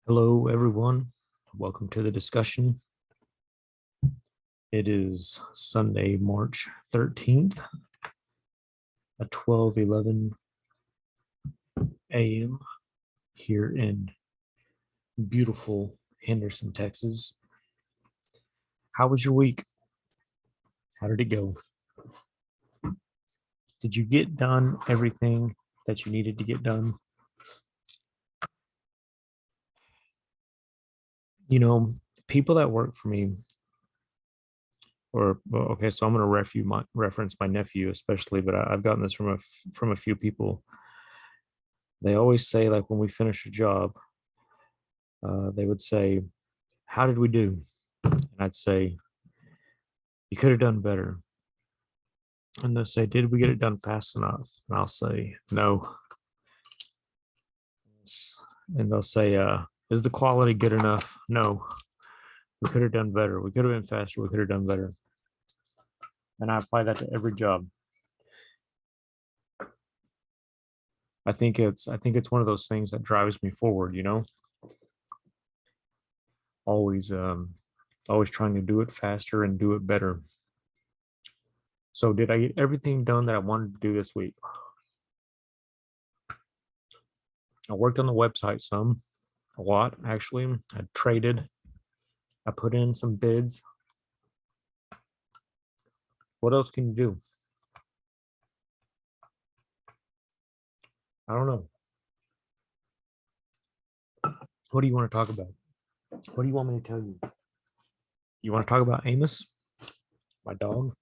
Hello, everyone. Welcome to the discussion. It is Sunday, March 13th at 12:11 a.m. here in beautiful Henderson, Texas. How was your week? How did it go? Did you get done everything that you needed to get done? You know, people that work for me, okay, so I'm going to reference my nephew especially, but I've gotten this from a few people. They always say, like, when we finish a job, they would say, "How did we do?" And I'd say, "You could have done better." And they'll say, "Did we get it done fast enough?" And I'll say, "No." And they'll say, "Is the quality good enough?" "No. We could have done better. We could have been faster. We could have done better." And I apply that to every job. I think it's one of those things that drives me forward, always always trying to do it faster and do it better. So did I get everything done that I wanted to do this week? I worked on the website a lot actually. I traded, I put in some bids. What else can you do? I don't know. What do you want to talk about? What do you want me to tell you? You want to talk about Amos, my dog?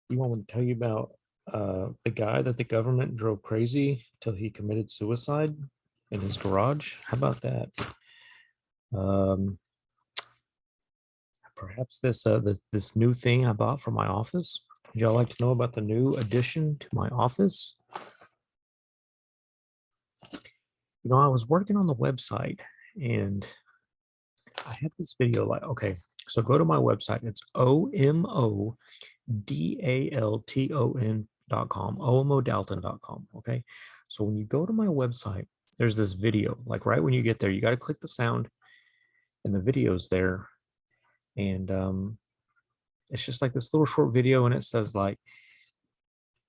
You want me to tell you about the guy that the government drove crazy till he committed suicide in his garage? How about that? Um, Perhaps this new thing I bought for my office. Would y'all like to know about the new addition to my office? I was working on the website and I had this video like, okay, so go to my website. It's OMODALTON.com, OMODalton.com. Okay. So when you go to my website, there's this video. Like right when you get there, you got to click the sound and the video's there. And it's just like this little short video, and it says like,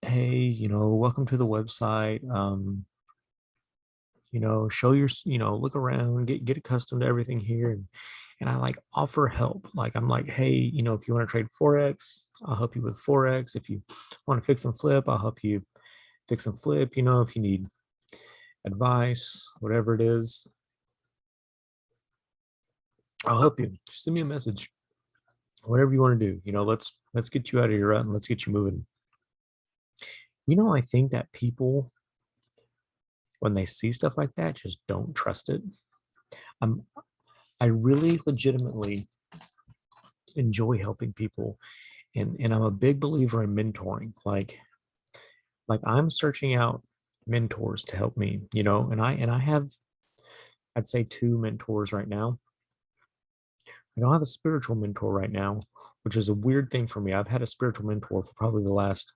"Hey, welcome to the website. Show your, look around, get accustomed to everything here." And I like offer help. Like I'm like, "Hey, if you want to trade Forex, I'll help you with Forex. If you want to fix and flip, I'll help you fix and flip. If you need advice, whatever it is, I'll help you. Just send me a message. Whatever you want to do. Let's get you out of your rut and let's get you moving." I think that people, when they see stuff like that, just don't trust it. I'm I really legitimately enjoy helping people, and I'm a big believer in mentoring. Like I'm searching out mentors to help me, and I have, I'd say, two mentors right now. I don't have a spiritual mentor right now, which is a weird thing for me. I've had a spiritual mentor for probably the last,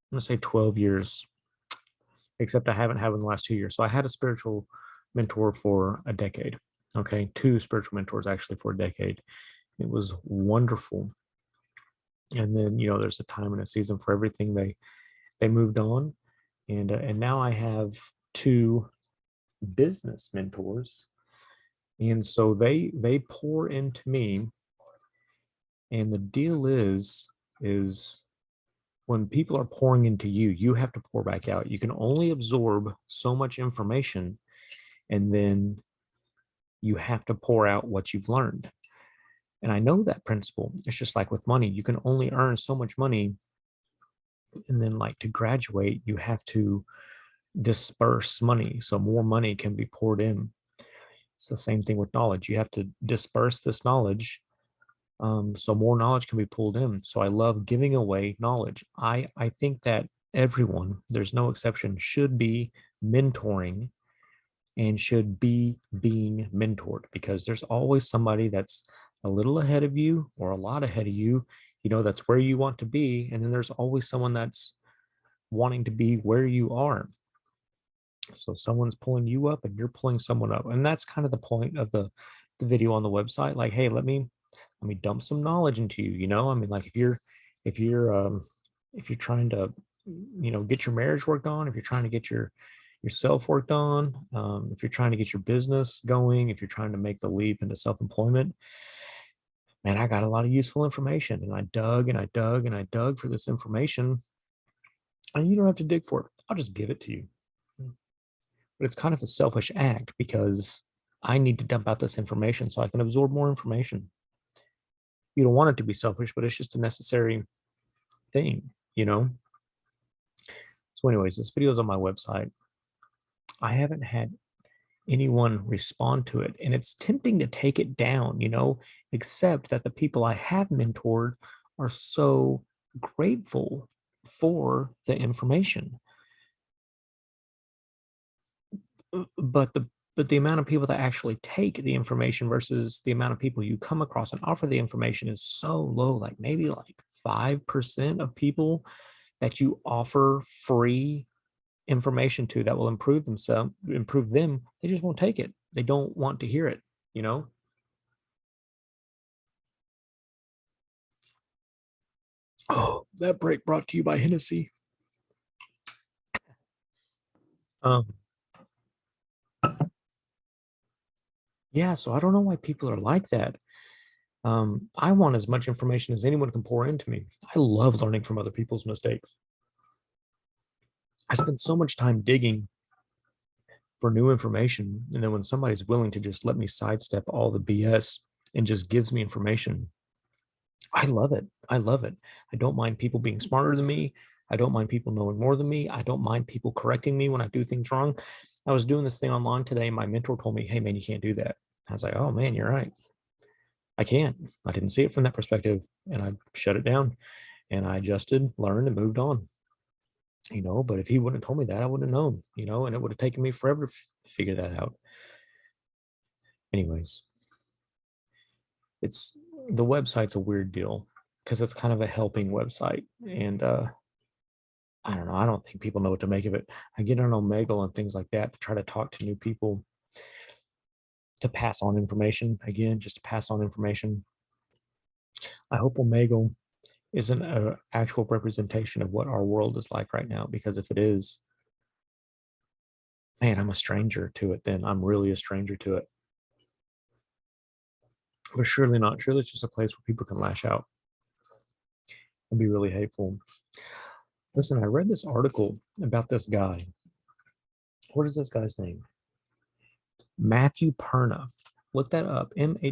I'm gonna say 12 years, except I haven't had one in the last 2 years. So I had a spiritual mentor for a decade. Okay, two spiritual mentors actually for a decade. It was wonderful. And then there's a time and a season for everything. They moved on, and now I have two business mentors, and so they pour into me. And the deal is when people are pouring into you, you have to pour back out. You can only absorb so much information, and then you have to pour out what you've learned. And I know that principle. It's just like with money. You can only earn so much money. And then, like, to graduate, you have to disperse money so more money can be poured in. It's the same thing with knowledge. You have to disperse this knowledge so more knowledge can be pulled in. So I love giving away knowledge. I think that everyone, there's no exception, should be mentoring and should be being mentored, because there's always somebody that's a little ahead of you or a lot ahead of you, that's where you want to be. And then there's always someone that's wanting to be where you are. So someone's pulling you up and you're pulling someone up. And that's kind of the point of the video on the website. Like, hey, let me dump some knowledge into you, you know? I mean, like if you're if you're trying to, get your marriage worked on, if you're trying to get yourself worked on, if you're trying to get your business going, if you're trying to make the leap into self-employment, man, I got a lot of useful information. And I dug and I dug and I dug for this information. And you don't have to dig for it. I'll just give it to you. But it's kind of a selfish act because I need to dump out this information so I can absorb more information. You don't want it to be selfish, but it's just a necessary thing, you know? So, anyways, this video is on my website. I haven't had anyone respond to it, and it's tempting to take it down, except that the people I have mentored are so grateful for the information. But the amount of people that actually take the information versus the amount of people you come across and offer the information is so low, like maybe like 5% of people that you offer free information to that will improve them, they just won't take it. They don't want to hear it. Oh, that break brought to you by Hennessy. Um, yeah, so I don't know why people are like that. I want as much information as anyone can pour into me. I love learning from other people's mistakes. I spend so much time digging for new information. And then when somebody's willing to just let me sidestep all the BS and just gives me information, I love it. I love it. I don't mind people being smarter than me. I don't mind people knowing more than me. I don't mind people correcting me when I do things wrong. I was doing this thing online today. My mentor told me, hey, man, you can't do that. I was like, oh, man, you're right. I can't. I didn't see it from that perspective. And I shut it down and I adjusted, learned, and moved on. But if he wouldn't have told me that, I wouldn't have known, and it would have taken me forever to figure that out. Anyways, it's the website's a weird deal because it's kind of a helping website. And I don't know. I don't think people know what to make of it. I get on Omegle and things like that to try to talk to new people, to pass on information. Again, just to pass on information. I hope Omegle isn't an actual representation of what our world is like right now, because if it is, man, I'm a stranger to it then. I'm really a stranger to it. But surely not. Surely it's just a place where people can lash out and be really hateful. Listen, I read this article about this guy. What is this guy's name? Matthew Perna. Look that up. Mathewperna.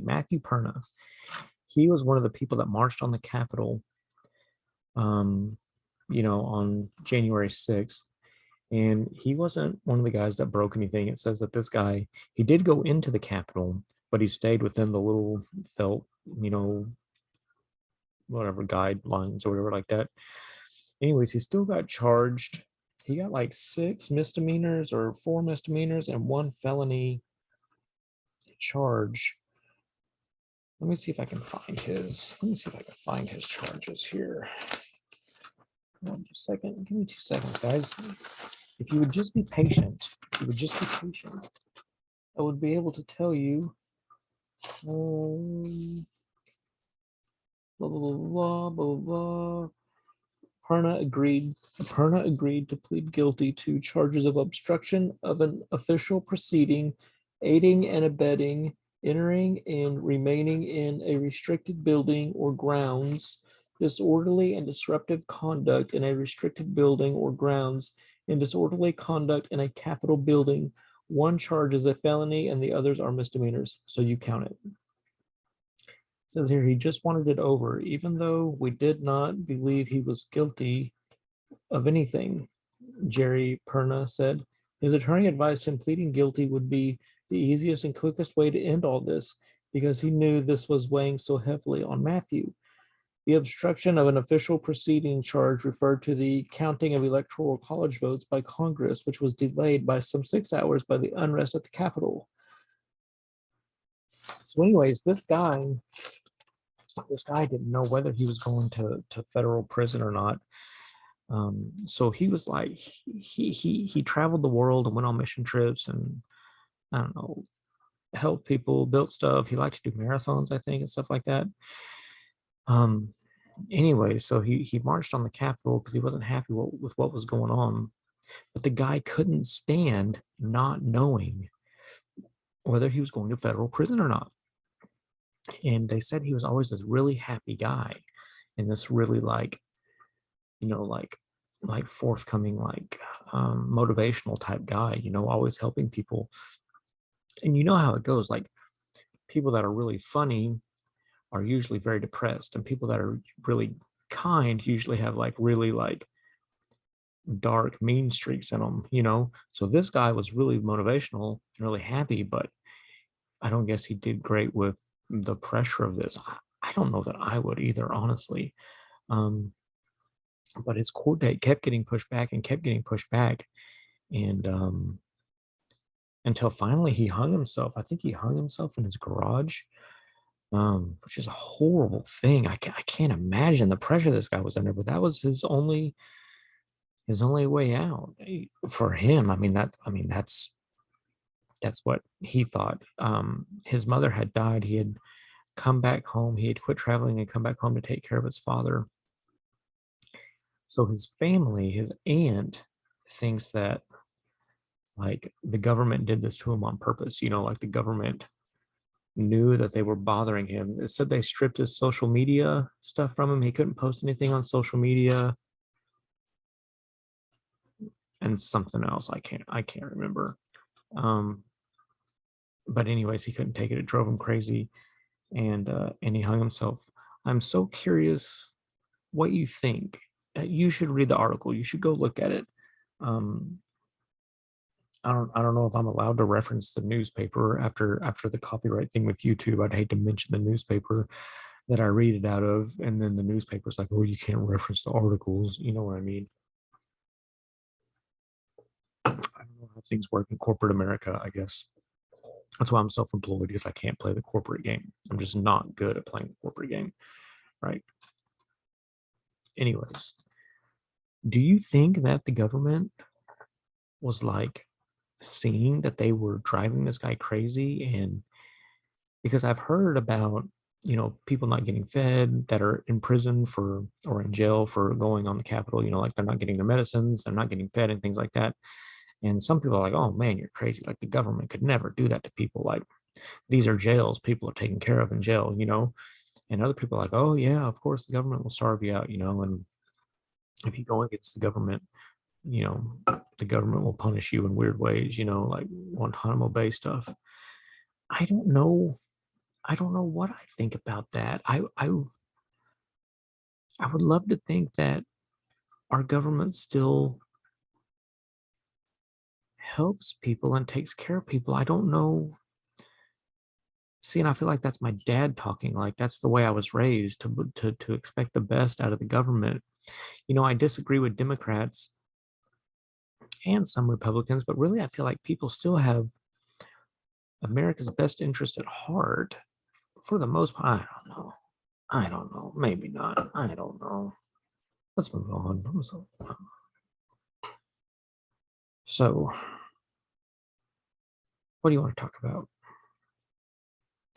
Matthew Perna. He was one of the people that marched on the Capitol, on January 6th. And he wasn't one of the guys that broke anything. It says that this guy, he did go into the Capitol, but he stayed within the little felt, whatever guidelines or whatever like that. Anyways, he still got charged. He got like 6 misdemeanors or 4 misdemeanors and 1 felony charge. Let me see if I can find his. Let me see if I can find his charges here. One second. Give me 2 seconds, guys. If you would just be patient, I would be able to tell you. Blah blah blah blah blah. Perna agreed to plead guilty to charges of obstruction of an official proceeding, aiding and abetting, entering and remaining in a restricted building or grounds, disorderly and disruptive conduct in a restricted building or grounds, and disorderly conduct in a Capitol building. One charge is a felony and the others are misdemeanors, so you count it. It says here he just wanted it over, even though we did not believe he was guilty of anything, Jerry Perna said. His attorney advised him pleading guilty would be the easiest and quickest way to end all this because he knew this was weighing so heavily on Matthew. The obstruction of an official proceeding charge referred to the counting of electoral college votes by Congress, which was delayed by some 6 hours by the unrest at the Capitol. So anyways, this guy didn't know whether he was going to federal prison or not. So he was like, he traveled the world and went on mission trips, and I don't know, helped people, built stuff. He liked to do marathons, I think, and stuff like that. Um, anyway, so he marched on the Capitol because he wasn't happy with what was going on. But the guy couldn't stand not knowing whether he was going to federal prison or not. And they said he was always this really happy guy and this really like, you know, like forthcoming, like motivational type guy, you know, always helping people. And you know how it goes, like people that are really funny are usually very depressed, and people that are really kind usually have like really like dark mean streaks in them, you know. So this guy was really motivational and really happy, but I don't guess he did great with the pressure of this. I don't know that I would either, honestly. um but his court date kept getting pushed back and kept getting pushed back, and until finally he hung himself. I think he hung himself in his garage, which is a horrible thing. I can't imagine the pressure this guy was under, but that was his only way out, for him. That's what he thought. His mother had died. He had come back home. He had quit traveling and come back home to take care of his father. So his family, his aunt, thinks that like the government did this to him on purpose. You know, like the government knew that they were bothering him. It said they stripped his social media stuff from him. He couldn't post anything on social media, and something else I can't remember. Um, but anyways, he couldn't take it. It drove him crazy, and he hung himself. I'm so curious what you think. You should read the article. You should go look at it. Um, I don't know if I'm allowed to reference the newspaper after the copyright thing with YouTube. I'd hate to mention the newspaper that I read it out of, and then the newspaper's like, "Oh, you can't reference the articles." You know what I mean? I don't know how things work in corporate America, I guess. That's why I'm self-employed, because I can't play the corporate game. I'm just not good at playing the corporate game, right? Anyways, do you think that the government was like seeing that they were driving this guy crazy? And because I've heard about, you know, people not getting fed that are in prison for or in jail for going on the Capitol, you know, like they're not getting their medicines, they're not getting fed and things like that. And some people are like, "Oh man, you're crazy. Like the government could never do that to people. Like these are jails, people are taken care of in jail, you know." And other people are like, "Oh yeah, of course the government will starve you out, you know, and if you go against the government, you know, the government will punish you in weird ways, you know, like Guantanamo Bay stuff." I don't know. I don't know what I think about that. I would love to think that our government still helps people and takes care of people. I don't know. See, and I feel like that's my dad talking. Like that's the way I was raised, to expect the best out of the government. You know, I disagree with Democrats and some Republicans, but really I feel like people still have America's best interest at heart for the most part. I don't know. I don't know. Maybe not. I don't know. Let's move on. So, what do you want to talk about?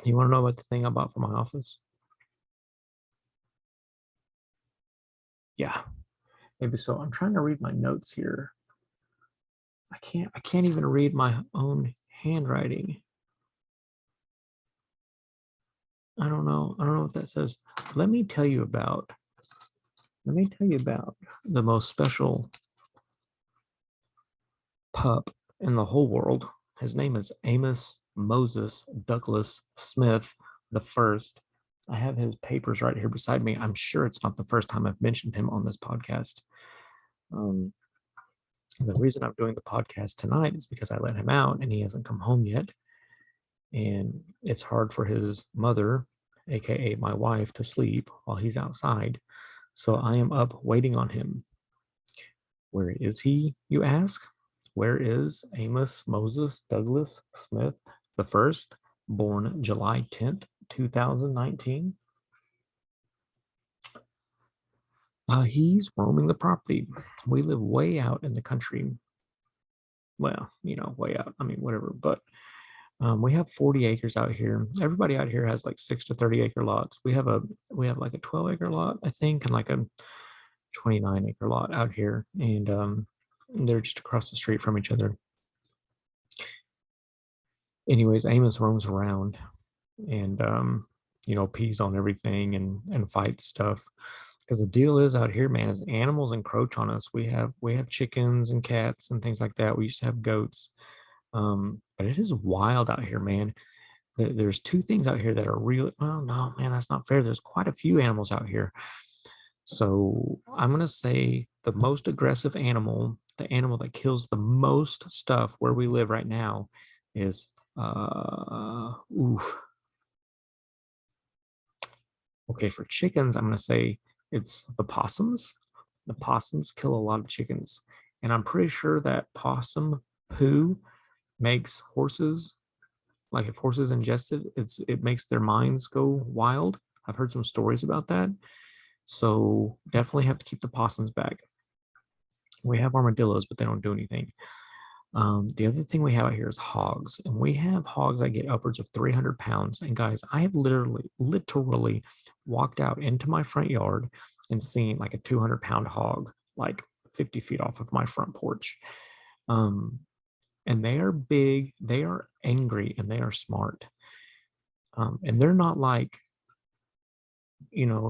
You want to know about the thing I bought for my office? Yeah, maybe so. I'm trying to read my notes here. I can't even read my own handwriting. I don't know. I don't know what that says. Let me tell you about the most special pup in the whole world. His name is Amos Moses Douglas Smith the first. I have his papers right here beside me. I'm sure it's not the first time I've mentioned him on this podcast. Um, the reason I'm doing the podcast tonight is because I let him out and he hasn't come home yet. And it's hard for his mother, aka my wife, to sleep while he's outside. So I am up waiting on him. Where is he, you ask? Where is Amos Moses Douglas Smith the first, born July 10th, 2019? He's roaming the property. We live way out in the country. Well, way out. I mean, whatever. But we have 40 acres out here. Everybody out here has like 6 to 30 acre lots. We have like a 12 acre lot, I think, and like a 29 acre lot out here, and they're just across the street from each other. Anyways, Amos roams around and pees on everything and fights stuff. Because the deal is out here, man, is animals encroach on us. We have chickens and cats and things like that. We used to have goats. But it is wild out here, man. There's two things out here that are really, well, no, man, that's not fair. There's quite a few animals out here. So I'm gonna say the most aggressive animal, the animal that kills the most stuff where we live right now is oof. Okay, for chickens, I'm gonna say it's the possums. The possums kill a lot of chickens. And I'm pretty sure that possum poo makes horses, like if horses ingest it, it makes their minds go wild. I've heard some stories about that. So definitely have to keep the possums back. We have armadillos, but they don't do anything. The other thing we have out here is hogs, and we have hogs that get upwards of 300 pounds. And guys, I have literally walked out into my front yard and seen like a 200-pound hog, like 50 feet off of my front porch. Um, and they are big, they are angry, and they are smart. And they're not like,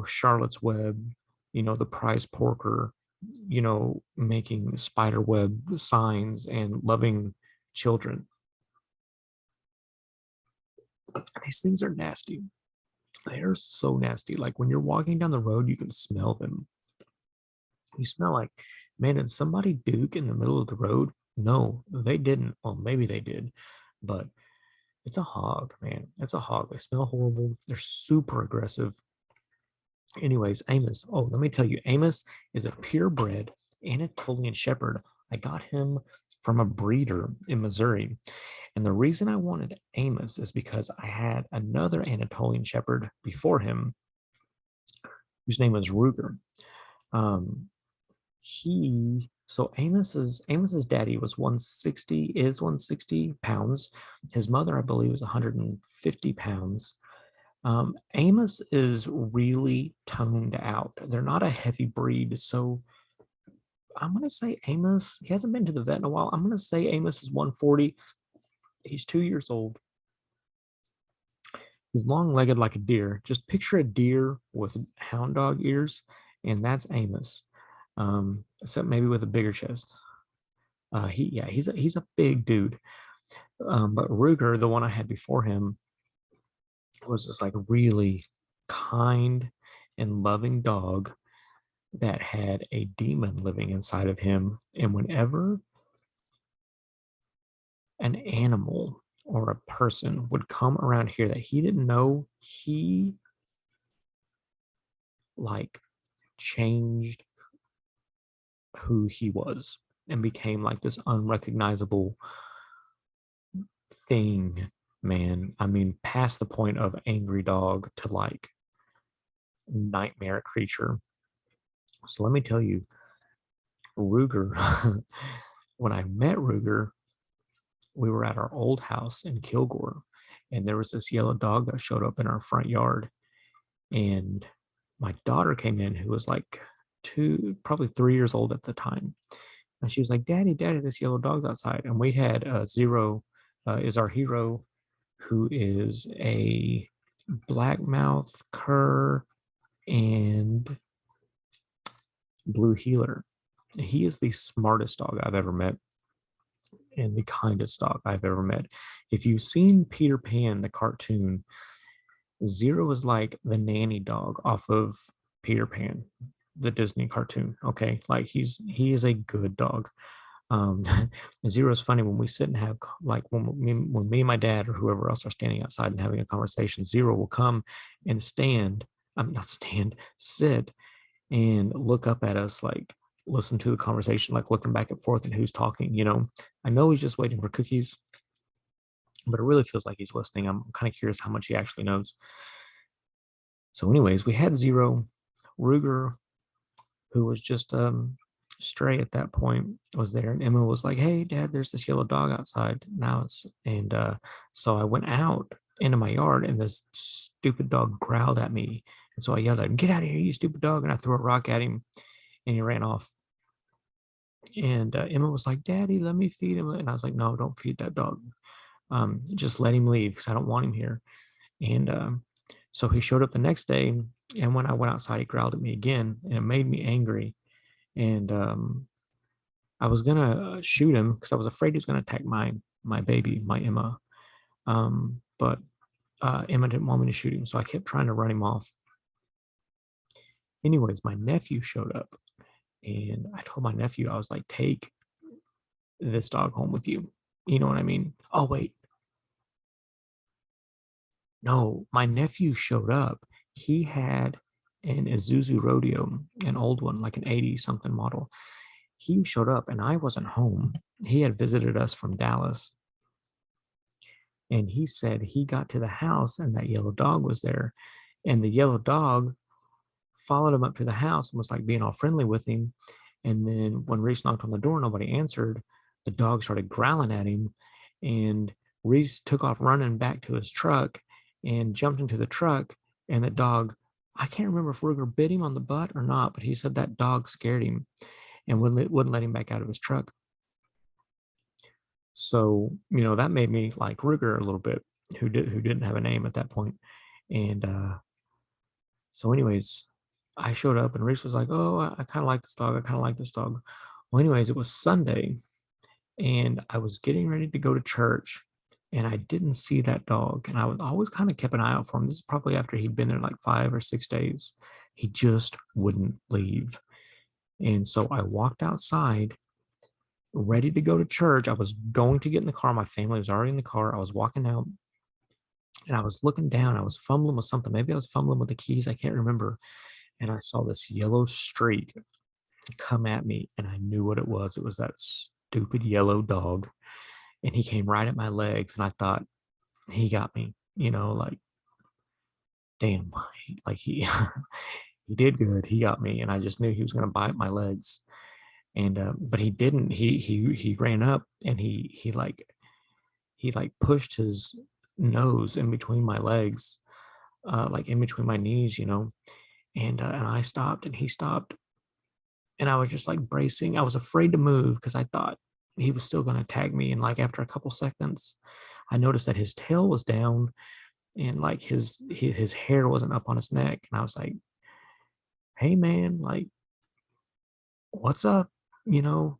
Charlotte's Web, the prize porker, making spider web signs and loving children. These things are nasty. They are so nasty. Like when you're walking down the road, you can smell them. You smell like, man, did somebody duke in the middle of the road? No, they didn't. Well, maybe they did, but it's a hog, man. It's a hog. They smell horrible. They're super aggressive. Anyways, Amos. Oh, let me tell you, Amos is a purebred Anatolian Shepherd. I got him from a breeder in Missouri. And the reason I wanted Amos is because I had another Anatolian Shepherd before him, whose name was Ruger. Um, so Amos's daddy was 160 pounds. His mother, I believe, was 150 pounds. Amos is really toned out. They're not a heavy breed. So I'm going to say Amos, he hasn't been to the vet in a while. I'm going to say Amos is 140. He's 2 years old. He's long-legged like a deer. Just picture a deer with hound dog ears, and that's Amos. Except maybe with a bigger chest. He's a big dude. But Ruger, the one I had before him, was this like really kind and loving dog that had a demon living inside of him. And whenever an animal or a person would come around here that he didn't know, he like changed who he was and became like this unrecognizable thing, man. I mean, past the point of angry dog to like nightmare creature. So let me tell you, Ruger, when I met Ruger, we were at our old house in Kilgore, and there was this yellow dog that showed up in our front yard. And my daughter came in, who was like probably 3 years old at the time. And she was like, Daddy, Daddy, this yellow dog's outside. And we had Zero, is our hero, who is a blackmouth cur and blue heeler. He is the smartest dog I've ever met and the kindest dog I've ever met. If you've seen Peter Pan, the cartoon, Zero is like the nanny dog off of Peter Pan, the Disney cartoon. Okay, like he is a good dog. Um, Zero is funny when we sit and have like when me and my dad or whoever else are standing outside and having a conversation. Zero will come and stand. I'm not stand, sit and look up at us like listen to the conversation, like looking back and forth and who's talking. I know he's just waiting for cookies, but it really feels like he's listening. I'm kind of curious how much he actually knows. So, anyways, we had Zero. Ruger who was just stray at that point, was there. And Emma was like, "Hey, Dad, there's this yellow dog outside now." So I went out into my yard, and this stupid dog growled at me. And so I yelled at him, "Get out of here, you stupid dog!" And I threw a rock at him, and he ran off. And Emma was like, "Daddy, let me feed him." And I was like, "No, don't feed that dog. Just let him leave because I don't want him here." And so he showed up the next day. And when I went outside, he growled at me again, and it made me angry. And I was gonna shoot him because I was afraid he was gonna attack my baby, my Emma. But Emma didn't want me to shoot him, so I kept trying to run him off. Anyways, my nephew showed up, and I told my nephew, I was like, "Take this dog home with you." You know what I mean? Oh wait, no, my nephew showed up. He had an Isuzu Rodeo, an old one, like an 80 something model. He showed up and I wasn't home. He had visited us from Dallas. And he said he got to the house and that yellow dog was there. And the yellow dog followed him up to the house and was like being all friendly with him. And then when Reese knocked on the door, nobody answered. The dog started growling at him. And Reese took off running back to his truck and jumped into the truck. And the dog, I can't remember if Ruger bit him on the butt or not, but he said that dog scared him and wouldn't let him back out of his truck. So, that made me like Ruger a little bit, who didn't have a name at that point. And so anyways, I showed up and Reese was like, "Oh, I kind of like this dog. I kind of like this dog." Well, anyways, it was Sunday and I was getting ready to go to church and I didn't see that dog. And I was always kind of kept an eye out for him. This is probably after he'd been there like 5 or 6 days. He just wouldn't leave. And so I walked outside ready to go to church. I was going to get in the car. My family was already in the car. I was walking out and I was looking down. I was fumbling with something. Maybe I was fumbling with the keys. I can't remember. And I saw this yellow streak come at me and I knew what it was. It was that stupid yellow dog. And he came right at my legs. And I thought, he got me, like, damn, like he, he did good. He got me. And I just knew he was going to bite my legs. And, but he didn't, he ran up and he pushed his nose in between my legs, like in between my knees, and I stopped and he stopped. And I was just like bracing. I was afraid to move because I thought he was still going to attack me. And like after a couple seconds, I noticed that his tail was down and like his hair wasn't up on his neck. And I was like, "Hey man, like, what's up?" You know?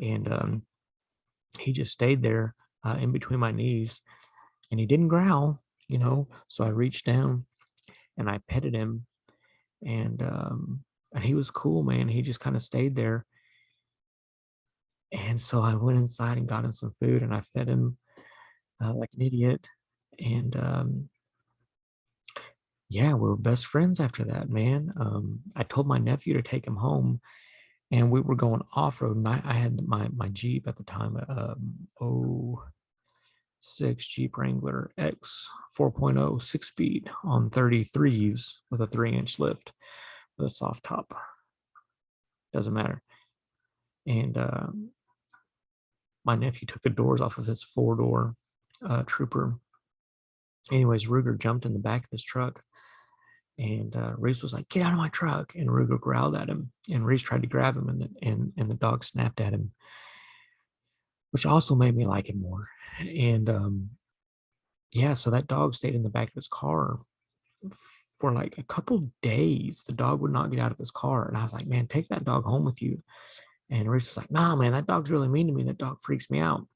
And he just stayed there in between my knees and he didn't growl, So I reached down and I petted him and he was cool, man. He just kind of stayed there. And so I went inside and got him some food and I fed him like an idiot. And yeah, we were best friends after that, man. I told my nephew to take him home and we were going off road. And I had my Jeep at the time, oh 06 Jeep Wrangler X 4.0 6-speed on 33s with a 3-inch lift with a soft top. Doesn't matter. And my nephew took the doors off of his 4-door Trooper. Anyways, Ruger jumped in the back of his truck and Reese was like, "Get out of my truck." And Ruger growled at him and Reese tried to grab him and the dog snapped at him, which also made me like him more. And yeah, so that dog stayed in the back of his car for like a couple days. The dog would not get out of his car. And I was like, "Man, take that dog home with you." And Reese was like, "Nah, man, that dog's really mean to me. That dog freaks me out."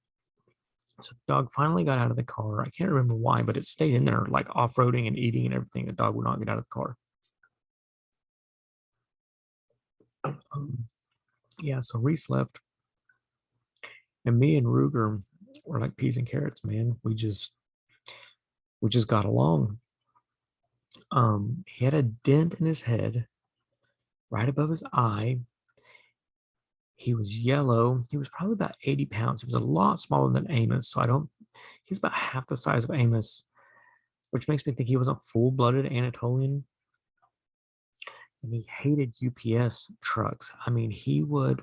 So the dog finally got out of the car. I can't remember why, but it stayed in there like off-roading and eating and everything. The dog would not get out of the car. Yeah, so Reese left. And me and Ruger were like peas and carrots, man. We just got along. He had a dent in his head right above his eye. He was yellow. He was probably about 80 pounds. He was a lot smaller than Amos. So he's about half the size of Amos, which makes me think he wasn't full-blooded Anatolian. and he hated UPS trucks. I mean, he would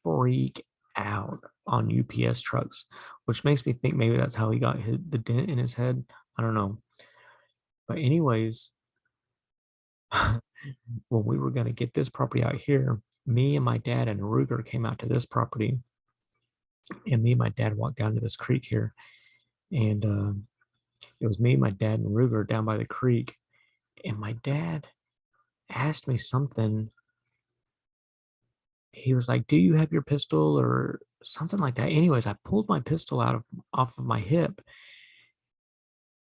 freak out on UPS trucks, which makes me think maybe that's how he got the dent in his head. I don't know. But anyways, when we were going to get this property out here, me and my dad and Ruger came out to this property, and me and my dad walked down to this creek here, and it was me, my dad, and Ruger down by the creek, and my dad asked me something. He was like, "Do you have your pistol?" or something like that. Anyways, I pulled my pistol out of off of my hip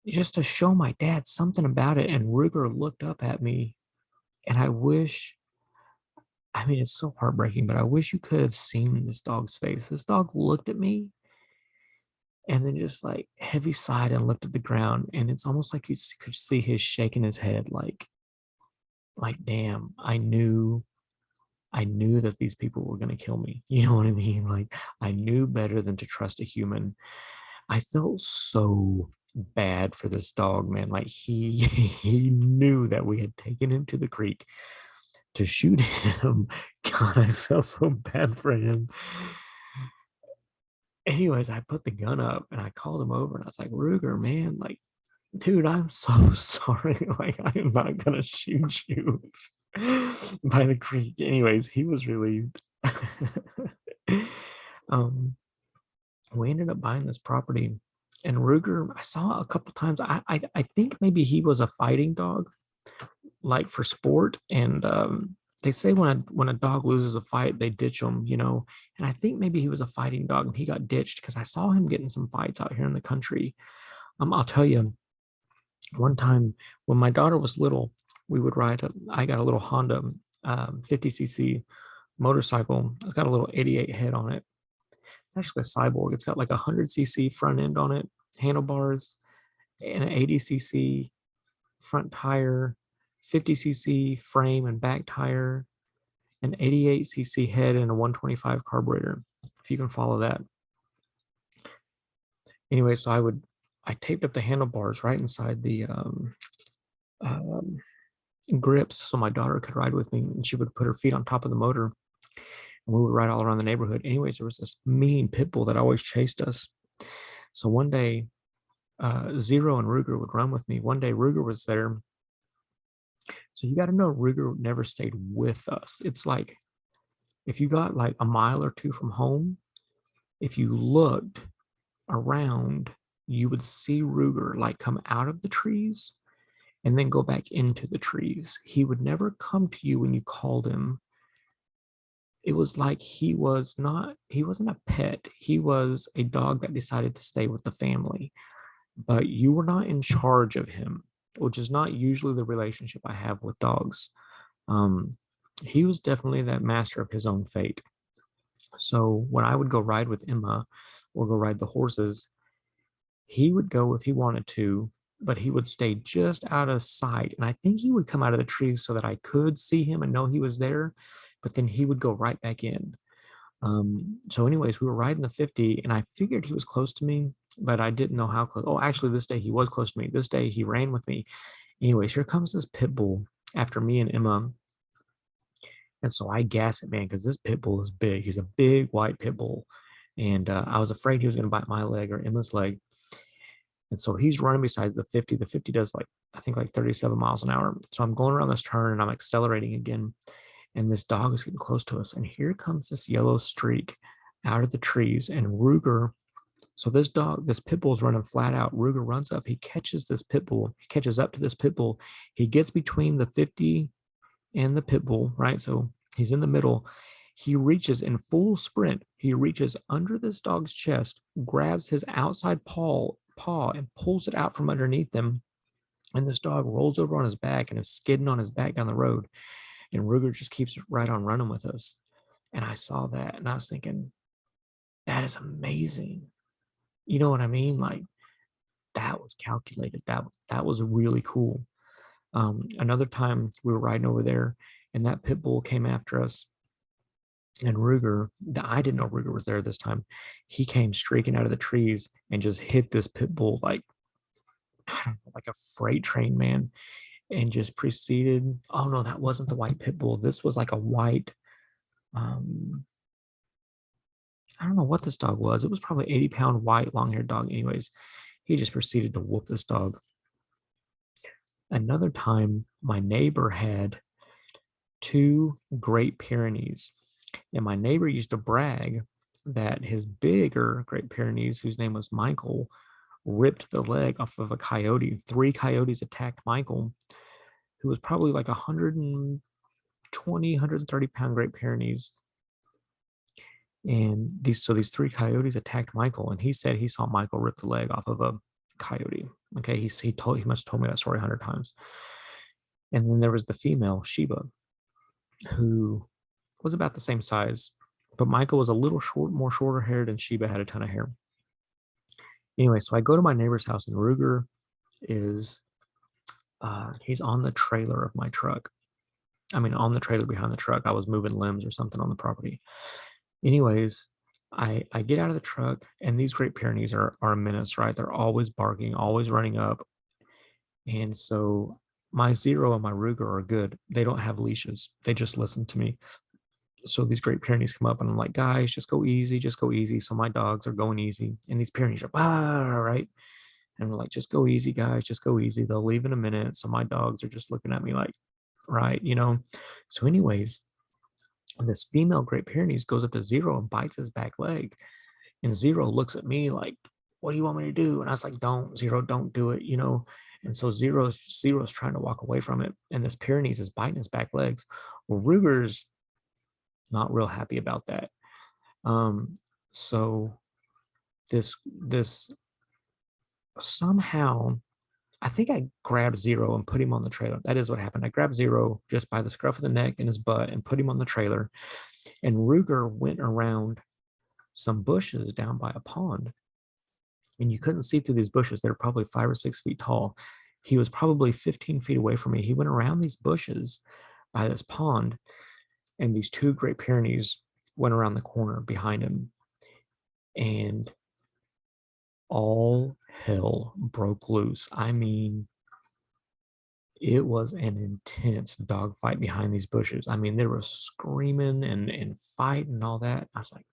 just to show my dad something about it, and Ruger looked up at me, and I mean, it's so heartbreaking, but I wish you could have seen this dog's face. This dog looked at me and then just like heavy sighed and looked at the ground, and it's almost like you could see his shaking his head, like, damn, I knew that these people were going to kill me. You know what I mean? Like, I knew better than to trust a human. I felt so bad for this dog, man. Like, he knew that we had taken him to the creek to shoot him. God, I felt so bad for him. Anyways, I put the gun up and I called him over and I was like, Ruger, man, like, dude, I'm so sorry. Like, I am not gonna shoot you by the creek. Anyways, he was relieved. um, we ended up buying this property, and Ruger, I saw a couple times. I think maybe he was a fighting dog, like for sport. And they say when a dog loses a fight, they ditch him, you know. And I think maybe he was a fighting dog and he got ditched because I saw him getting some fights out here in the country. I'll tell you, one time when my daughter was little, we would ride. I got a little Honda 50cc motorcycle. It's got a little 88 head on it. It's actually a cyborg. It's got like a 100cc front end on it, handlebars, and an 80cc front tire, 50cc frame and back tire, an 88cc head, and a 125 carburetor, if you can follow that. Anyway, so I taped up the handlebars right inside the um, grips so my daughter could ride with me, and she would put her feet on top of the motor, and we would ride all around the neighborhood. Anyways, there was this mean pit bull that always chased us. So one day, Zero and Ruger would run with me. One day, Ruger was there. So you got to know, Ruger never stayed with us. It's like if you got like a mile or two from home, if you looked around, you would see Ruger like come out of the trees and then go back into the trees. He would never come to you when you called him. It was like he wasn't a pet. He was a dog that decided to stay with the family, but you were not in charge of him, which is not usually the relationship I have with dogs. Um, he was definitely that master of his own fate. So when I would go ride with Emma or go ride the horses, he would go if he wanted to, but he would stay just out of sight. And I think he would come out of the trees so that I could see him and know he was there, but then he would go right back in. So anyways, we were riding the 50 and I figured he was close to me, but I didn't know how close. Oh, actually, this day he was close to me. This day he ran with me. Anyways, here comes this pit bull after me and Emma. And so I gas it, man, because this pit bull is big. He's a big white pit bull. And I was afraid he was going to bite my leg or Emma's leg. And so he's running beside the 50. The 50 does like, I think like 37 miles an hour. So I'm going around this turn and I'm accelerating again. And this dog is getting close to us. And here comes this yellow streak out of the trees. And Ruger, so this pit bull is running flat out. Ruger runs up. He catches this pit bull. He catches up to this pit bull. He gets between the 50 and the pit bull, right? So he's in the middle. He reaches in full sprint. He reaches under this dog's chest, grabs his outside paw and pulls it out from underneath him. And this dog rolls over on his back and is skidding on his back down the road. And Ruger just keeps right on running with us. And I saw that and I was thinking, that is amazing. You know what I mean? Like, that was calculated. That was really cool. Another time we were riding over there and that pit bull came after us. And Ruger, I didn't know Ruger was there this time. He came streaking out of the trees and just hit this pit bull like, I don't know, like a freight train, man. and just proceeded. Oh no, that wasn't the white pit bull. This was like a white, I don't know what this dog was. It was probably 80-pound white long-haired dog. Anyways, he just proceeded to whoop this dog. Another time, my neighbor had 2 Great Pyrenees, and my neighbor used to brag that his bigger Great Pyrenees, whose name was Michael, ripped the leg off of a coyote. 3 coyotes attacked Michael, who was probably like 120, 130-pound Great Pyrenees. And these 3 coyotes attacked Michael, and he said he saw Michael rip the leg off of a coyote. Okay, he must have told me that story 100 times. And then there was the female Sheba, who was about the same size, but Michael was a little more shorter haired, and Sheba had a ton of hair. Anyway, so I go to my neighbor's house, and Ruger is he's on the trailer of my truck. I mean, on the trailer behind the truck. I was moving limbs or something on the property. Anyways, I get out of the truck, and these Great Pyrenees are a menace, right? They're always barking, always running up. And so my Zero and my Ruger are good. They don't have leashes. They just listen to me. So these Great Pyrenees come up, and I'm like, guys, just go easy, just go easy. So my dogs are going easy, and these Pyrenees are, right? And we're like, just go easy, guys, just go easy. They'll leave in a minute. So my dogs are just looking at me like, right, So anyways, this female Great Pyrenees goes up to Zero and bites his back leg. And Zero looks at me like, what do you want me to do? And I was like, don't, Zero, don't do it, And so Zero's trying to walk away from it. And this Pyrenees is biting his back legs. Well, Ruger's not real happy about that. So this somehow, I think I grabbed Zero and put him on the trailer. That is what happened. I grabbed Zero just by the scruff of the neck and his butt and put him on the trailer. And Ruger went around some bushes down by a pond. And you couldn't see through these bushes. They were probably 5 or 6 feet tall. He was probably 15 feet away from me. He went around these bushes by this pond, and these 2 Great Pyrenees went around the corner behind him. And all hell broke loose. I mean, it was an intense dogfight behind these bushes. I mean, they were screaming and fighting and all that. I was like,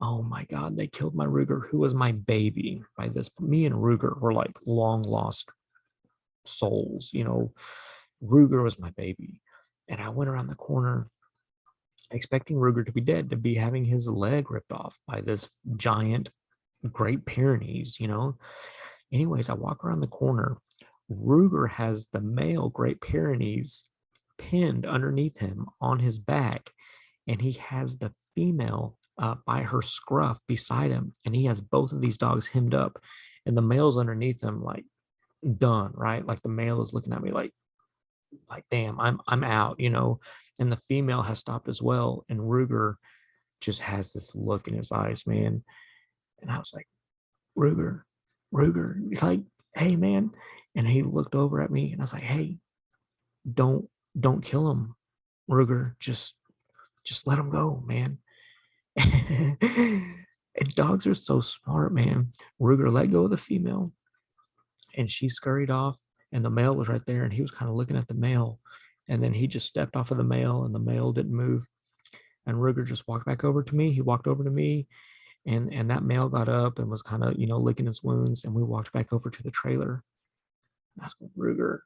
oh my God, they killed my Ruger, who was my baby by this. Me and Ruger were like long lost souls, Ruger was my baby. And I went around the corner expecting Ruger to be dead, to be having his leg ripped off by this giant Great Pyrenees, Anyways, I walk around the corner. Ruger has the male Great Pyrenees pinned underneath him on his back, and he has the female by her scruff beside him, and he has both of these dogs hemmed up, and the male's underneath him, like done, right? Like the male is looking at me like damn, I'm out, and the female has stopped as well, and Ruger just has this look in his eyes, man. And I was like, Ruger, he's like, hey man. And he looked over at me, and I was like, hey, don't kill him, Ruger. Just let him go, man. And dogs are so smart, man. Ruger let go of the female, and she scurried off, and the male was right there, and he was kind of looking at the male, and then he just stepped off of the male, and the male didn't move. And Ruger just walked back over to me. He walked over to me, and that male got up and was kind of, licking his wounds, and we walked back over to the trailer. And I was like, Ruger,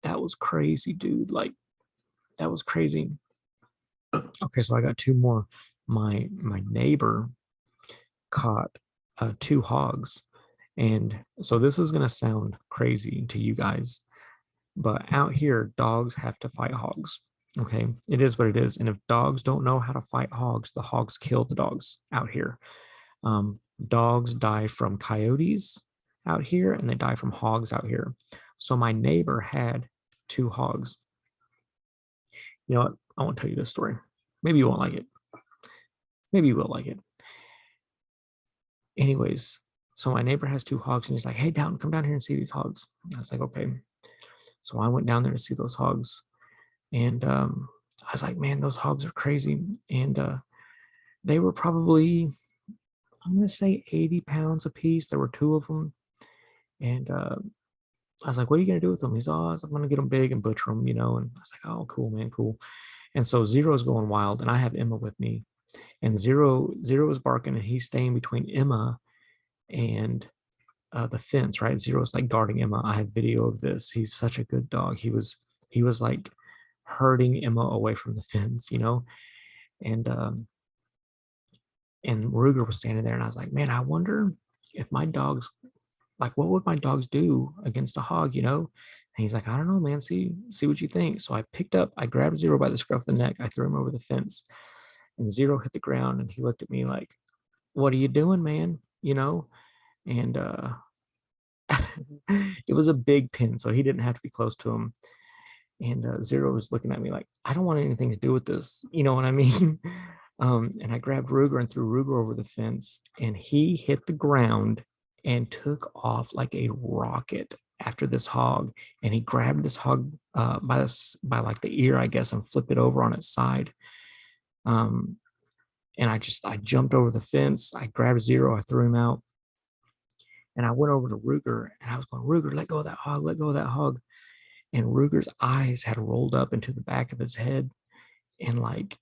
that was crazy, dude. Like, that was crazy. Okay, so I got 2 more. My neighbor caught 2 hogs. And so this is going to sound crazy to you guys, but out here, dogs have to fight hogs. Okay, it is what it is. And if dogs don't know how to fight hogs, the hogs kill the dogs out here. Dogs die from coyotes out here, and they die from hogs out here. So my neighbor had 2 hogs. You know what? I won't tell you this story. Maybe you won't like it. Maybe you will like it. Anyways, so my neighbor has 2 hogs, and he's like, hey, come down here and see these hogs. I was like, okay. So I went down there to see those hogs. And I was like, man, those hogs are crazy. And they were probably, I'm going to say 80 pounds a piece. There were 2 of them. And I was like, what are you going to do with them? He's, oh, I'm going to get them big and butcher them, you know? And I was like, oh, cool, man, cool. And so Zero's going wild, and I have Emma with me, and Zero is barking, and he's staying between Emma and the fence, right? Zero's like guarding Emma. I have video of this. He's such a good dog. He was like herding Emma away from the fence, you know? And and Ruger was standing there, and I was like, man, I wonder if my dogs, like, what would my dogs do against a hog, you know? And he's like, I don't know, man. See what you think. So I grabbed Zero by the scruff of the neck. I threw him over the fence, and Zero hit the ground, and he looked at me like, what are you doing, man? You know? And it was a big pin, so he didn't have to be close to him. And Zero was looking at me like, I don't want anything to do with this. You know what I mean? And I grabbed Ruger and threw Ruger over the fence, and he hit the ground and took off like a rocket after this hog. And he grabbed this hog by like the ear, I guess, and flipped it over on its side. Um, and I jumped over the fence. I grabbed Zero, I threw him out, and I went over to Ruger, and I was going, Ruger, let go of that hog, let go of that hog. And Ruger's eyes had rolled up into the back of his head, and like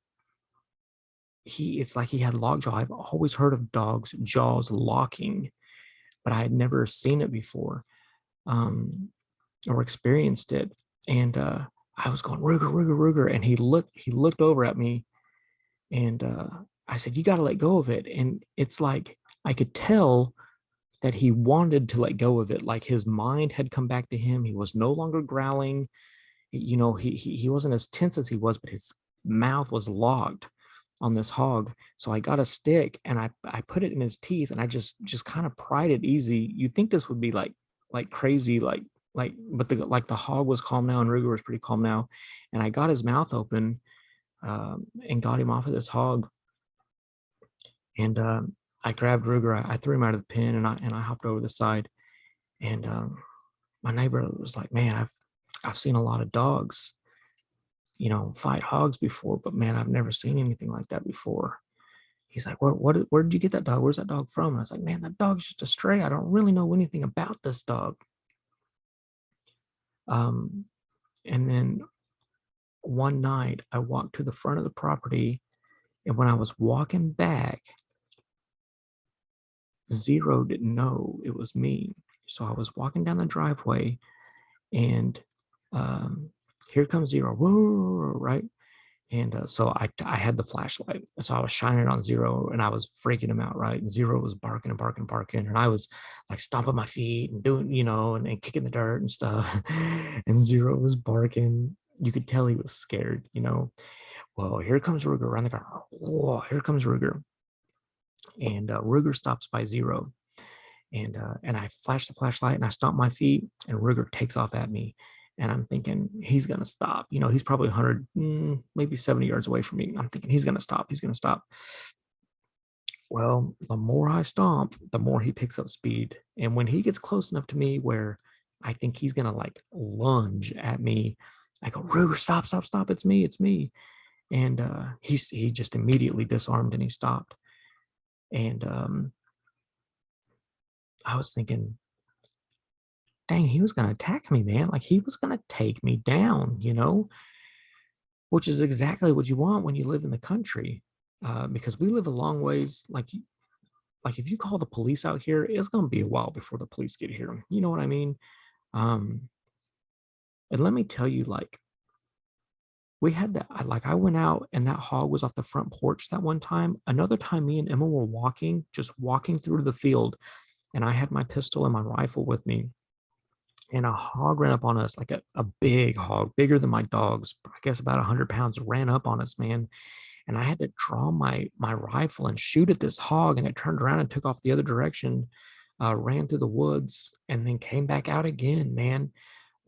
it's like he had lockjaw. I've always heard of dogs' jaws locking, but I had never seen it before, um, or experienced it. And I was going, Ruger, Ruger, Ruger, and he looked over at me, and I said, you got to let go of it. And it's like I could tell that he wanted to let go of it. Like his mind had come back to him. He was no longer growling. You know, he wasn't as tense as he was, but his mouth was locked on this hog. So I got a stick, and I put it in his teeth, and I just kind of pried it easy. You'd think this would be like crazy, but the hog was calm now, and Ruger was pretty calm now. And I got his mouth open, and got him off of this hog. And I grabbed Ruger, I threw him out of the pen, and I hopped over the side. And my neighbor was like, man, I've seen a lot of dogs, you know, fight hogs before, but man, I've never seen anything like that before. He's like, where did you get that dog? Where's that dog from? And I was like, man, that dog's just a stray. I don't really know anything about this dog. Um, and then one night I walked to the front of the property, and when I was walking back, Zero didn't know it was me. So I was walking down the driveway, and here comes Zero, whoa, right? And so I had the flashlight. So I was shining it on Zero, and I was freaking him out, right? And Zero was barking and barking and barking. And I was like stomping my feet and doing, you know, and kicking the dirt and stuff. And Zero was barking. You could tell he was scared, you know. Well, here comes Ruger around the car. Whoa, here comes Ruger. And Ruger stops by Zero. And I flash the flashlight, and I stomp my feet, and Ruger takes off at me. And I'm thinking he's gonna stop. You know, he's probably 100, maybe 70 yards away from me. I'm thinking he's gonna stop. He's gonna stop. Well, the more I stomp, the more he picks up speed. And when he gets close enough to me where I think he's gonna like lunge at me, I go, Ruger, stop, stop, stop! It's me, it's me. And he just immediately disarmed, and he stopped. And I was thinking, dang, he was going to attack me, man. Like he was going to take me down, you know, which is exactly what you want when you live in the country, because we live a long ways. Like if you call the police out here, it's going to be a while before the police get here. You know what I mean? Um, and let me tell you, like we had that. I went out, and that hog was off the front porch that one time. Another time, me and Emma were just walking through the field, and I had my pistol and my rifle with me, and a hog ran up on us, like a big hog, bigger than my dogs, I guess about 100 pounds, ran up on us, man. And I had to draw my rifle and shoot at this hog, and it turned around and took off the other direction, ran through the woods, and then came back out again, man.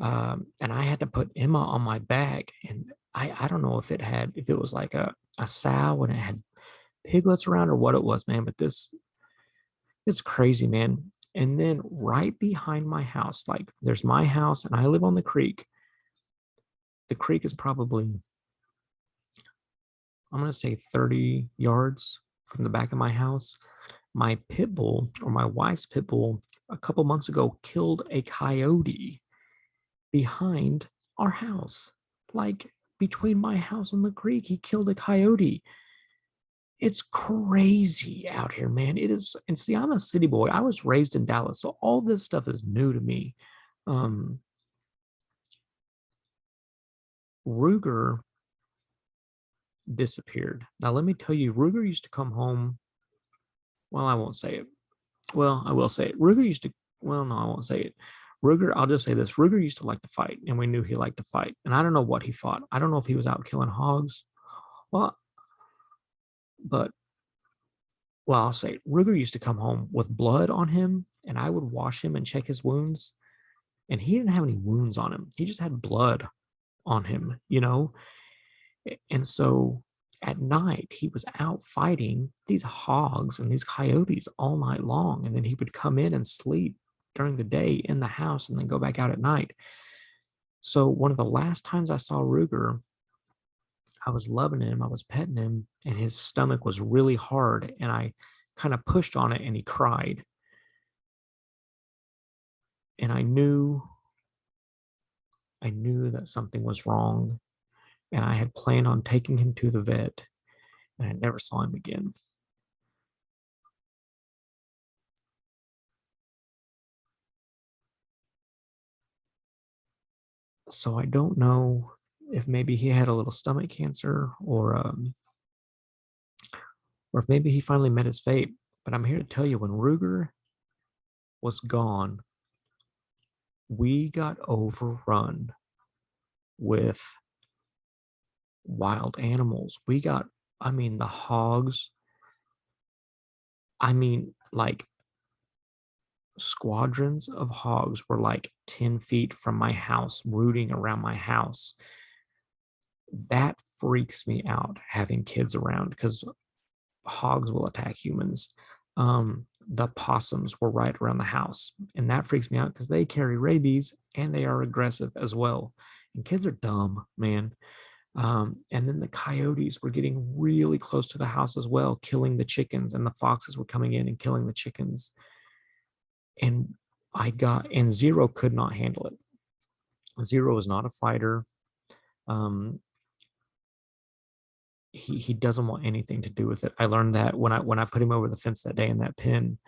And I had to put Emma on my back, and I don't know if it was like a sow and it had piglets around or what it was, man. But it's crazy, man. And then right behind my house, like there's my house, and I live on the creek. The creek is probably, I'm going to say 30 yards from the back of my house. My pit bull, or my wife's pit bull, a couple months ago killed a coyote. behind our house, like between my house and the creek. He killed a coyote. It's crazy out here, man. It is. And see, I'm a city boy. I was raised in Dallas, so all this stuff is new to me. Um, Ruger disappeared. Now, let me tell you, Ruger used to come home. Well, I won't say it. Well, I will say it. Ruger used to, well, no, I won't say it. Ruger, I'll just say this. Ruger used to like to fight, and we knew he liked to fight. And I don't know what he fought. I don't know if he was out killing hogs. Well, but, well, I'll say it. Ruger used to come home with blood on him, and I would wash him and check his wounds. And he didn't have any wounds on him. He just had blood on him, you know? And so at night, he was out fighting these hogs and these coyotes all night long. And then he would come in and sleep during the day in the house and then go back out at night. So one of the last times I saw Ruger, I was loving him, I was petting him, and his stomach was really hard. And I kind of pushed on it and he cried. And I knew that something was wrong. And I had planned on taking him to the vet, and I never saw him again. So I don't know if maybe he had a little stomach cancer, or if maybe he finally met his fate. But I'm here to tell you, when Ruger was gone, we got overrun with wild animals. We got, I mean, the hogs, I mean, like squadrons of hogs were like 10 feet from my house, rooting around my house. That freaks me out having kids around because hogs will attack humans. The possums were right around the house, and that freaks me out because they carry rabies and they are aggressive as well. And kids are dumb, man. And then the coyotes were getting really close to the house as well, killing the chickens, and the foxes were coming in and killing the chickens. And and Zero could not handle it. Zero is not a fighter. Um, he doesn't want anything to do with it. I learned that when I put him over the fence that day in that pen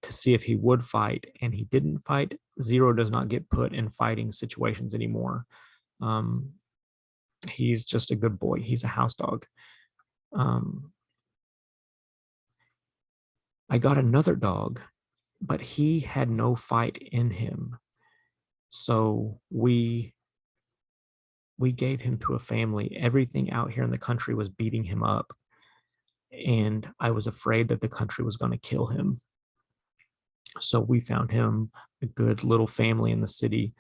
to see if he would fight, and he didn't fight. Zero does not get put in fighting situations anymore. Um, he's just a good boy. He's a house dog. Um, I got another dog, but he had no fight in him. So we gave him to a family. Everything out here in the country was beating him up. And I was afraid that the country was going to kill him. So we found him a good little family in the city.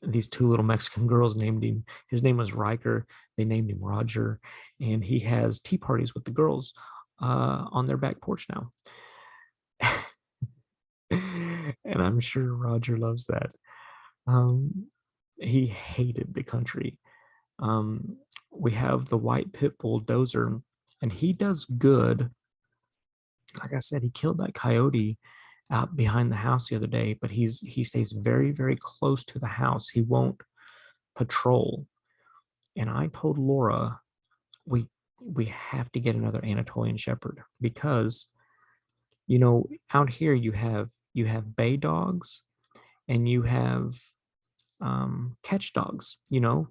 These two little Mexican girls named him, his name was Riker. They named him Roger. And he has tea parties with the girls on their back porch now. And I'm sure Roger loves that. Um, he hated the country. Um, we have the white pit bull Dozer, and he does good. Like I said, he killed that coyote out behind the house the other day, but he stays very, very close to the house. He won't patrol. And I told Laura we we have to get another Anatolian Shepherd because out here you have bay dogs and you have catch dogs. God,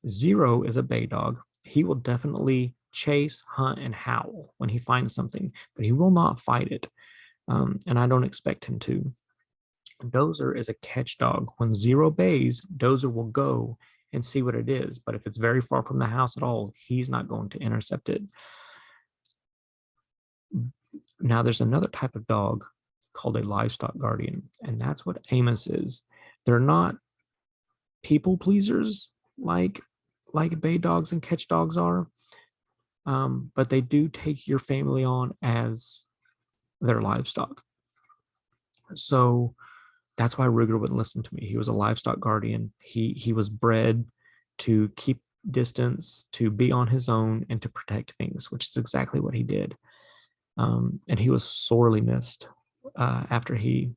Zero is a bay dog. He will definitely chase, hunt, and howl when he finds something, but he will not fight it. And I don't expect him to. Dozer is a catch dog. When Zero bays, Dozer will go and see what it is. But if it's very far from the house at all, he's not going to intercept it. Now, there's another type of dog called a Livestock Guardian, and that's what Amos is. They're not people pleasers like bay dogs and catch dogs are, but they do take your family on as their livestock. So that's why Ruger wouldn't listen to me. He was a livestock guardian. He was bred to keep distance, to be on his own, and to protect things, which is exactly what he did. And he was sorely missed after he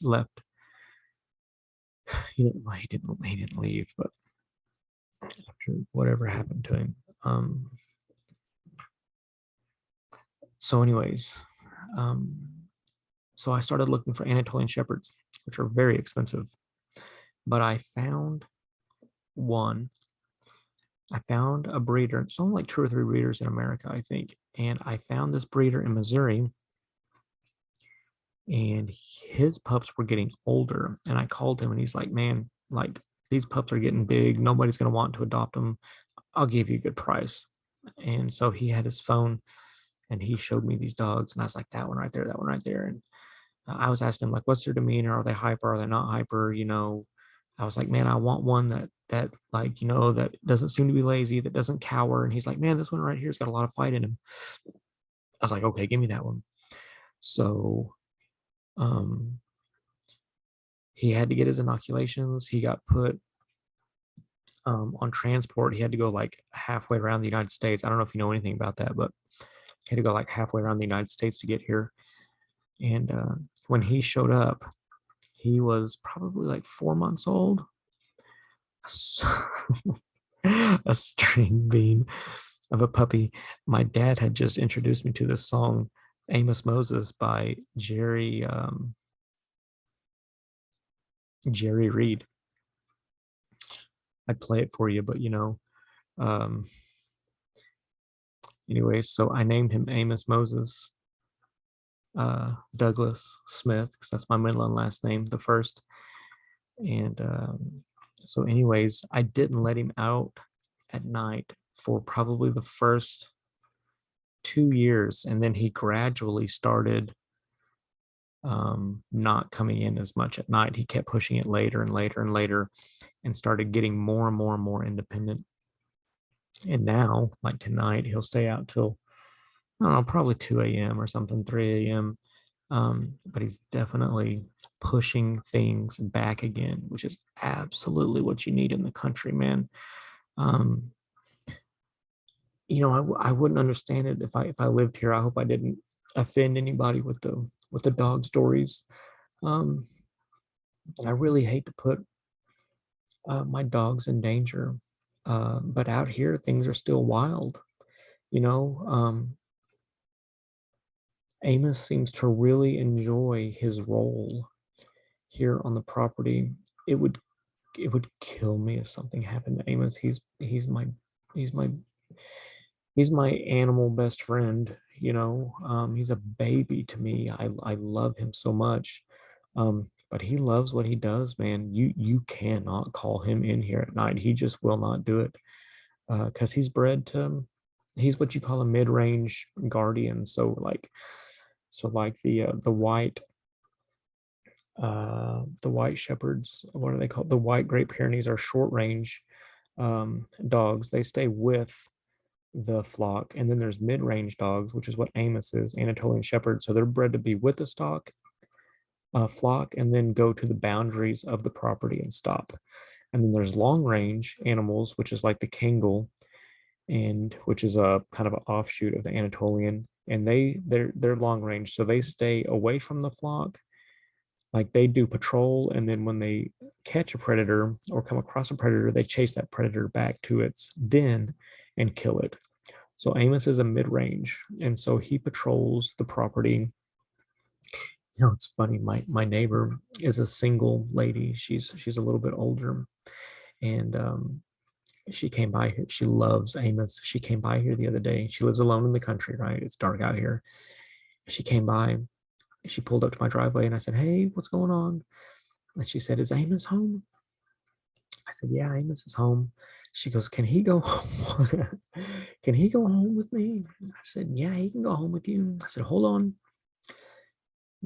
left. He didn't leave, but after whatever happened to him. So anyways, so I started looking for Anatolian Shepherds, which are very expensive, but I found one. I found a breeder. It's only like 2 or 3 breeders in America, I think. And I found this breeder in Missouri, and his pups were getting older. And I called him and he's like, man, like these pups are getting big. Nobody's going to want to adopt them. I'll give you a good price. And so he had his phone and he showed me these dogs. And I was like, that one right there, that one right there. And I was asking him, like, what's their demeanor? Are they hyper? Are they not hyper? You know, I was like, man, I want one that like, you know, that doesn't seem to be lazy, that doesn't cower. And he's like, man, this one right here's got a lot of fight in him. I was like, okay, give me that one. So he had to get his inoculations. He got put on transport. He had to go like halfway around the United States. I don't know if you know anything about that, but he had to go like halfway around the United States to get here. And when he showed up, he was probably like 4 months old. A string bean of a puppy. My dad had just introduced me to this song, Amos Moses by Jerry Reed. I'd play it for you, but you know, anyways, so I named him Amos Moses Douglas Smith, because that's my middle and last name, the first. And so anyways, I didn't let him out at night for probably the first 2 years, and then he gradually started not coming in as much at night. He kept pushing it later and later and later, and started getting more and more and more independent. And now, like tonight, he'll stay out till, I don't know, probably 2 a.m. or something, 3 a.m. But he's definitely pushing things back again, which is absolutely what you need in the country, man. You know, I wouldn't understand it if I lived here. I hope I didn't offend anybody with the dog stories. I really hate to put my dogs in danger, but out here things are still wild. You know, Amos seems to really enjoy his role here on the property. It would kill me if something happened to Amos. He's my he's my animal best friend. You know, he's a baby to me. I love him so much. But he loves what he does, man. You cannot call him in here at night. He just will not do it, because he's what you call a mid-range guardian. So like the white shepherds, what are they called? The white Great Pyrenees are short range dogs. They stay with the flock. And then there's mid-range dogs, which is what Amos is, Anatolian Shepherd. So they're bred to be with the flock, and then go to the boundaries of the property and stop. And then there's long range animals, which is like the Kangal, and which is a kind of an offshoot of the Anatolian. And they're long range, so they stay away from the flock. Like they do patrol, and then when they catch a predator or come across a predator, they chase that predator back to its den and kill it. So Amos is a mid-range, and so he patrols the property. You know, it's funny. My neighbor is a single lady. She's a little bit older, and she came by here. She loves Amos. She came by here the other day. She lives alone in the country, right? It's dark out here. She came by. She pulled up to my driveway, and I said, "Hey, what's going on?" And she said, "Is Amos home?" I said, "Yeah, Amos is home." She goes, "Can he go home? Can he go home with me?" I said, "Yeah, he can go home with you." I said, "Hold on."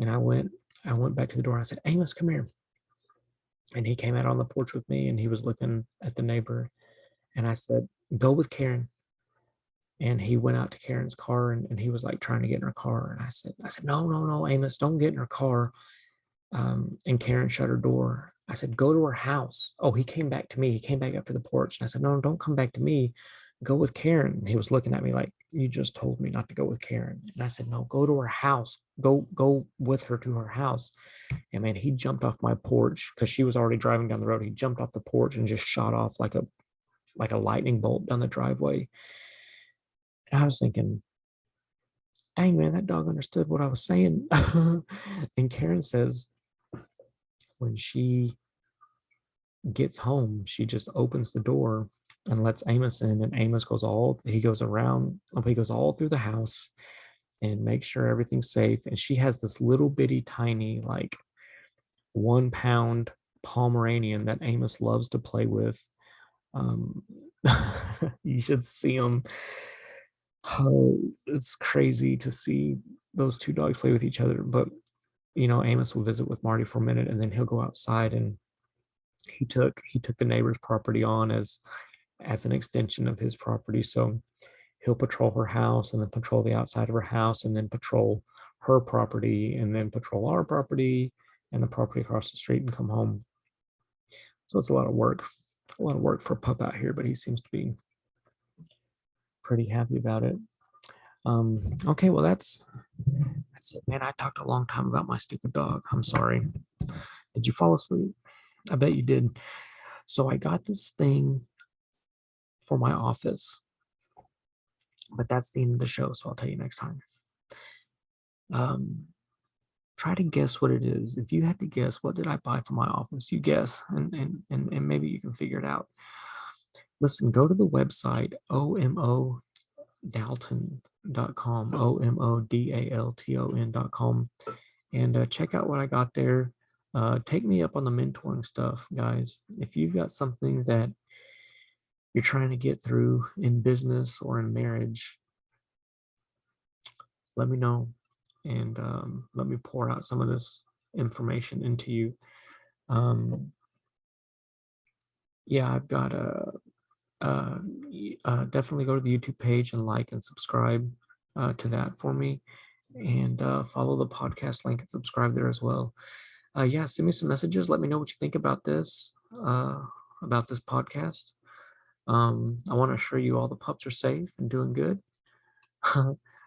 And I went back to the door, and I said, "Amos, come here." And he came out on the porch with me, and he was looking at the neighbor. And I said, "Go with Karen." And he went out to Karen's car, and he was like trying to get in her car. And I said, "No, no, no, Amos, don't get in her car." And Karen shut her door. I said, "Go to her house." Oh, he came back to me. He came back up to the porch. And I said, "No, don't come back to me. Go with Karen." And he was looking at me like, you just told me not to go with Karen. And I said, no, go to her house. Go with her to her house. And man, he jumped off my porch because she was already driving down the road. He jumped off the porch and just shot off like a lightning bolt down the driveway. And I was thinking, dang man, that dog understood what I was saying. And Karen says when she gets home, she just opens the door and lets Amos in, and Amos goes all through the house and makes sure everything's safe. And she has this little bitty tiny like 1 pound Pomeranian that Amos loves to play with. Um, you should see him. Oh, it's crazy to see those two dogs play with each other. But Amos will visit with Marty for a minute, and then he'll go outside. And he took the neighbor's property on as an extension of his property. So he'll patrol her house and then patrol the outside of her house and then patrol her property and then patrol our property and the property across the street and come home. So it's a lot of work for a pup out here, but he seems to be pretty happy about it. Okay, well that's it, man. I talked a long time about my stupid dog. I'm sorry. Did you fall asleep? I bet you did. So I got this thing for my office, but that's the end of the show. So I'll tell you next time. Try to guess what it is. If you had to guess, what did I buy for my office? You guess, and maybe you can figure it out. Listen, go to the website omodalton.com, omodalton.com, and check out what I got there. Take me up on the mentoring stuff, guys. If you've got something that you're trying to get through in business or in marriage, let me know, and let me pour out some of this information into you. Yeah, I've got definitely go to the YouTube page and like and subscribe to that for me, and follow the podcast link and subscribe there as well. Yeah, send me some messages. Let me know what you think about this podcast. I want to assure you all the pups are safe and doing good.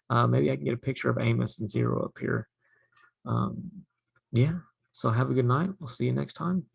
Maybe I can get a picture of Amos and Zero up here. Yeah. So have a good night. We'll see you next time.